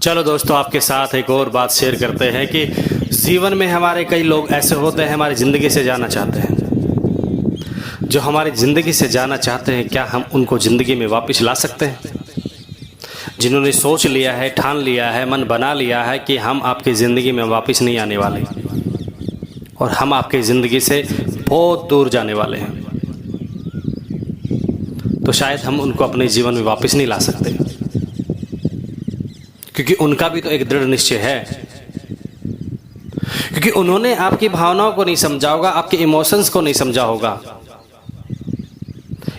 चलो दोस्तों, आपके साथ एक और बात शेयर करते हैं कि जीवन में हमारे कई लोग ऐसे होते हैं हमारी ज़िंदगी से जाना चाहते हैं। जो हमारी ज़िंदगी से जाना चाहते हैं, क्या हम उनको ज़िंदगी में वापस ला सकते हैं? जिन्होंने सोच लिया है, ठान लिया है, मन बना लिया है कि हम आपकी ज़िंदगी में वापस नहीं आने वाले और हम आपकी ज़िंदगी से बहुत दूर जाने वाले हैं, तो शायद हम उनको अपने जीवन में वापस नहीं ला सकते, क्योंकि उनका भी तो एक दृढ़ निश्चय है। क्योंकि उन्होंने आपकी भावनाओं को नहीं समझा होगा, आपके इमोशंस को नहीं समझा होगा।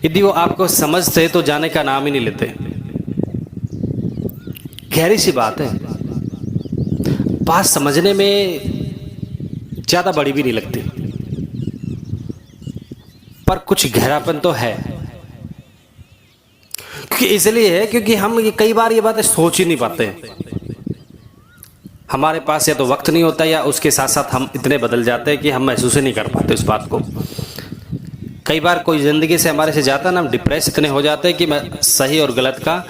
यदि वो आपको समझते तो जाने का नाम ही नहीं लेते। गहरी सी बात है, बात समझने में ज़्यादा बड़ी भी नहीं लगती, पर कुछ गहरापन तो है। क्योंकि इसलिए है क्योंकि हम कई बार ये बातें सोच ही नहीं पाते। हमारे पास या तो वक्त नहीं होता या उसके साथ साथ हम इतने बदल जाते हैं कि हम महसूस ही नहीं कर पाते उस बात को। कई बार कोई ज़िंदगी से हमारे से जाता ना, हम डिप्रेस इतने हो जाते हैं कि सही और गलत का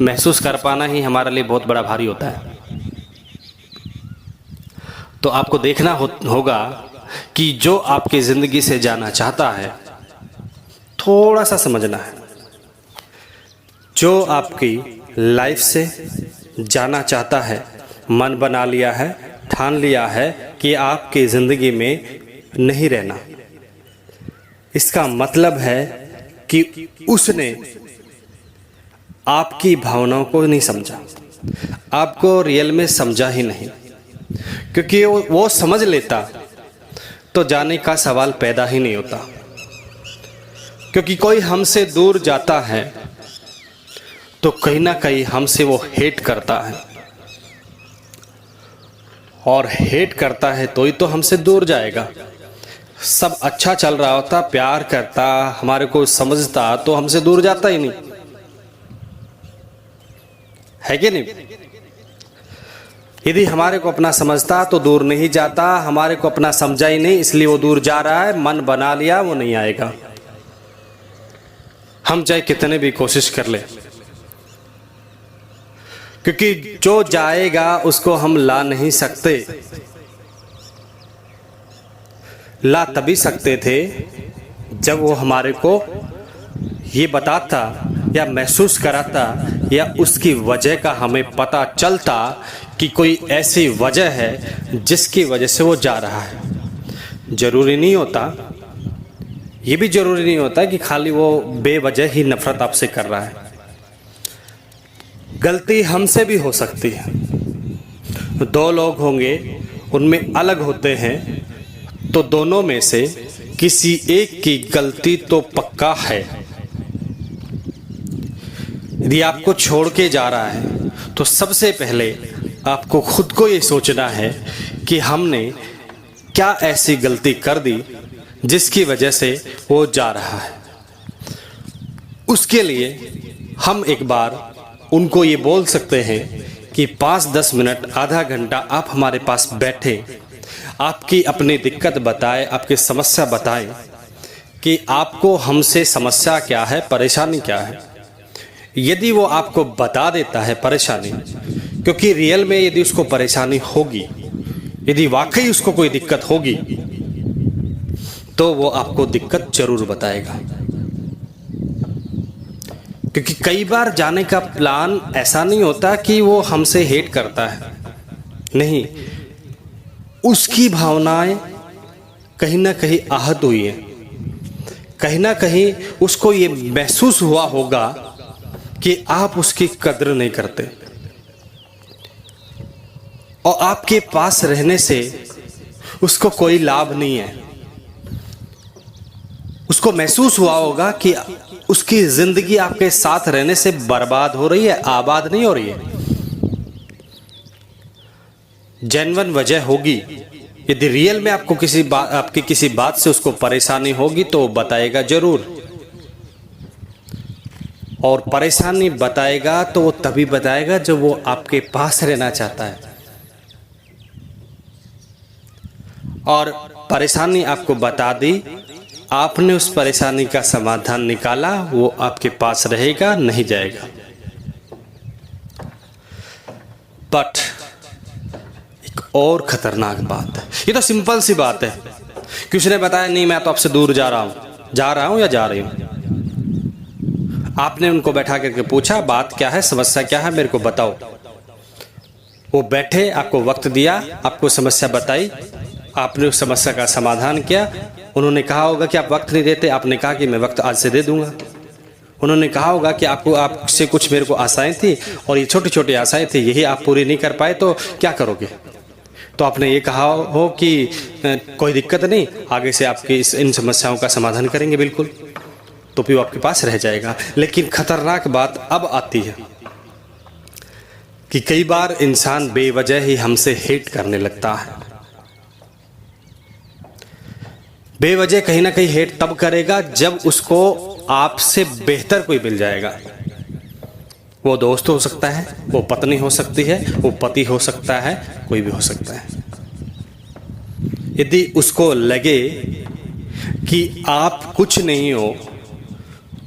महसूस कर पाना ही हमारे लिए बहुत बड़ा भारी होता है। तो आपको देखना होगा कि जो आपकी ज़िंदगी से जाना चाहता है, थोड़ा सा समझना है। जो आपकी लाइफ से जाना चाहता है, मन बना लिया है, ठान लिया है कि आपकी ज़िंदगी में नहीं रहना, इसका मतलब है कि उसने आपकी भावनाओं को नहीं समझा, आपको रियल में समझा ही नहीं। क्योंकि वो समझ लेता तो जाने का सवाल पैदा ही नहीं होता। क्योंकि कोई हमसे दूर जाता है तो कहीं ना कहीं हमसे वो हेट करता है, और हेट करता है तो ही तो हमसे दूर जाएगा। सब अच्छा चल रहा होता, प्यार करता, हमारे को समझता, तो हमसे दूर जाता ही नहीं, है कि नहीं? यदि हमारे को अपना समझता तो दूर नहीं जाता, हमारे को अपना समझा ही नहीं इसलिए वो दूर जा रहा है। मन बना लिया, वो नहीं आएगा, हम चाहे कितने भी कोशिश कर ले। क्योंकि जो जाएगा उसको हम ला नहीं सकते। ला तभी सकते थे जब वो हमारे को ये बताता या महसूस कराता या उसकी वजह का हमें पता चलता कि कोई ऐसी वजह है जिसकी वजह से वो जा रहा है। ज़रूरी नहीं होता, ये भी ज़रूरी नहीं होता कि खाली वो बेवजह ही नफरत आपसे कर रहा है। गलती हमसे भी हो सकती है। दो लोग होंगे, उनमें अलग होते हैं, तो दोनों में से किसी एक की गलती तो पक्का है। यदि आपको छोड़ के जा रहा है तो सबसे पहले आपको खुद को ये सोचना है कि हमने क्या ऐसी गलती कर दी जिसकी वजह से वो जा रहा है। उसके लिए हम एक बार उनको ये बोल सकते हैं कि 5-10 मिनट, आधा घंटा आप हमारे पास बैठे, आपकी अपनी दिक्कत बताएं, आपकी समस्या बताएं कि आपको हमसे समस्या क्या है, परेशानी क्या है। यदि वो आपको बता देता है परेशानी, क्योंकि रियल में यदि उसको परेशानी होगी, यदि वाकई उसको कोई दिक्कत होगी, तो वो आपको दिक्कत जरूर बताएगा। क्योंकि कई बार जाने का प्लान ऐसा नहीं होता कि वो हमसे हेट करता है, नहीं, उसकी भावनाएं कहीं ना कहीं आहत हुई है, कहीं ना कहीं उसको ये महसूस हुआ होगा कि आप उसकी कद्र नहीं करते, और आपके पास रहने से उसको कोई लाभ नहीं है। उसको महसूस हुआ होगा कि उसकी जिंदगी आपके साथ रहने से बर्बाद हो रही है, आबाद नहीं हो रही है। जेन्युइन वजह होगी। यदि रियल में आपको आपकी किसी बात से उसको परेशानी होगी तो वो बताएगा जरूर, और परेशानी बताएगा तो वो तभी बताएगा जब वो आपके पास रहना चाहता है। और परेशानी आपको बता दी, आपने उस परेशानी का समाधान निकाला, वो आपके पास रहेगा, नहीं जाएगा। बट एक और खतरनाक बात है, ये तो सिंपल सी बात है कि उसने बताया नहीं मैं तो आपसे दूर जा रहा हूं या जा रही हूं। आपने उनको बैठा करके पूछा बात क्या है, समस्या क्या है, मेरे को बताओ। वो बैठे, आपको वक्त दिया, आपको समस्या बताई, आपने उस समस्या का समाधान किया। उन्होंने कहा होगा कि आप वक्त नहीं देते, आपने कहा कि मैं वक्त आज से दे दूंगा। उन्होंने कहा होगा कि आपसे कुछ मेरे को आशाएं थी और ये छोटी छोटी आशाएं थी, यही आप पूरी नहीं कर पाए तो क्या करोगे। तो आपने ये कहा हो कि कोई दिक्कत नहीं, आगे से आपकी इन समस्याओं का समाधान करेंगे बिल्कुल, तो भी वो आपके पास रह जाएगा। लेकिन खतरनाक बात अब आती है कि कई बार इंसान बेवजह ही हमसे हेट करने लगता है। बेवजह कहीं ना कहीं हेट तब करेगा जब उसको आपसे बेहतर कोई मिल जाएगा। वो दोस्त हो सकता है, वो पत्नी हो सकती है, वो पति हो सकता है, कोई भी हो सकता है। यदि उसको लगे कि आप कुछ नहीं हो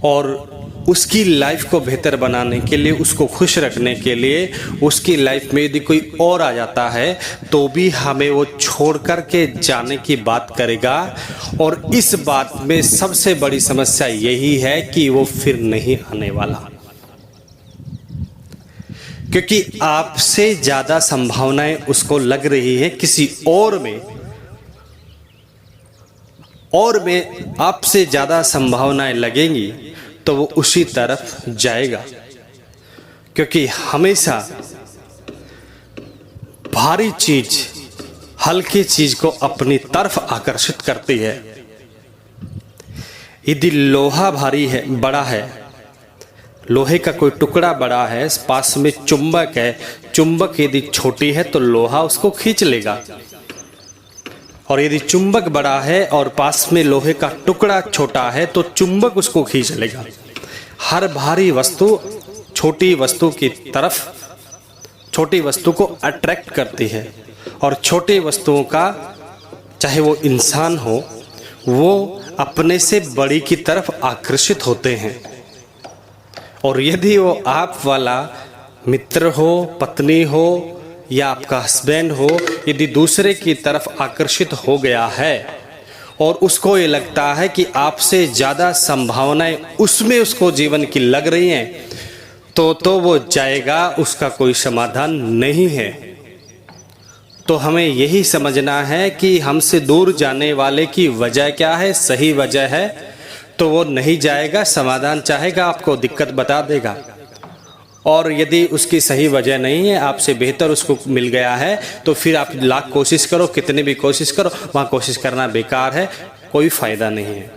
और उसकी लाइफ को बेहतर बनाने के लिए, उसको खुश रखने के लिए उसकी लाइफ में यदि कोई और आ जाता है तो भी हमें वो छोड़ कर के जाने की बात करेगा। और इस बात में सबसे बड़ी समस्या यही है कि वो फिर नहीं आने वाला, क्योंकि आपसे ज्यादा संभावनाएं उसको लग रही है किसी और में आपसे ज्यादा संभावनाएं लगेंगी तो वो उसी तरफ जाएगा। क्योंकि हमेशा भारी चीज हल्की चीज को अपनी तरफ आकर्षित करती है। यदि लोहा भारी है, बड़ा है, लोहे का कोई टुकड़ा बड़ा है, पास में चुंबक है, चुंबक यदि छोटी है तो लोहा उसको खींच लेगा। और यदि चुंबक बड़ा है और पास में लोहे का टुकड़ा छोटा है तो चुंबक उसको खींच लेगा। हर भारी वस्तु छोटी वस्तु की तरफ, छोटी वस्तु को अट्रैक्ट करती है। और छोटी वस्तुओं का, चाहे वो इंसान हो, वो अपने से बड़ी की तरफ आकर्षित होते हैं। और यदि वो आप वाला मित्र हो, पत्नी हो या आपका हस्बैंड हो, यदि दूसरे की तरफ आकर्षित हो गया है और उसको ये लगता है कि आपसे ज़्यादा संभावनाएं उसमें उसको जीवन की लग रही हैं, तो वो जाएगा, उसका कोई समाधान नहीं है। तो हमें यही समझना है कि हमसे दूर जाने वाले की वजह क्या है, सही वजह है तो वो नहीं जाएगा, समाधान चाहेगा, आपको दिक्कत बता देगा। और यदि उसकी सही वजह नहीं है, आपसे बेहतर उसको मिल गया है, तो फिर आप लाख कोशिश करो, कितनी भी कोशिश करो, वहाँ कोशिश करना बेकार है, कोई फ़ायदा नहीं है।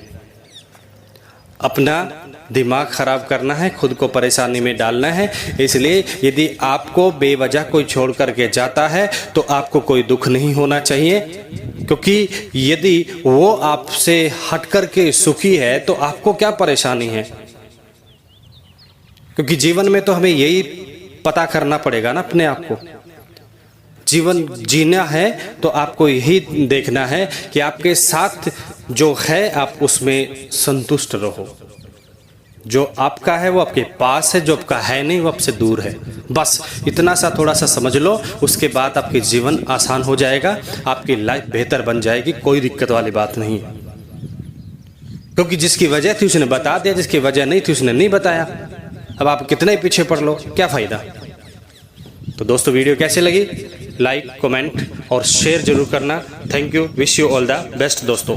अपना दिमाग ख़राब करना है, खुद को परेशानी में डालना है। इसलिए यदि आपको बेवजह कोई छोड़ करके जाता है तो आपको कोई दुख नहीं होना चाहिए, क्योंकि यदि वो आपसे हट करके सुखी है तो आपको क्या परेशानी है। क्योंकि जीवन में तो हमें यही पता करना पड़ेगा ना अपने आप को। जीवन जीना है तो आपको यही देखना है कि आपके साथ जो है आप उसमें संतुष्ट रहो। जो आपका है वो आपके पास है, जो आपका है नहीं वो आपसे दूर है। बस इतना सा थोड़ा सा समझ लो, उसके बाद आपके जीवन आसान हो जाएगा, आपकी लाइफ बेहतर बन जाएगी, कोई दिक्कत वाली बात नहीं है। क्योंकि जिसकी वजह थी उसने बता दिया, जिसकी वजह नहीं थी उसने नहीं बताया। अब आप कितने पीछे पड़ लो, क्या फ़ायदा। तो दोस्तों वीडियो कैसे लगी, लाइक, कमेंट और शेयर जरूर करना। Thank you, wish you all the best दोस्तों।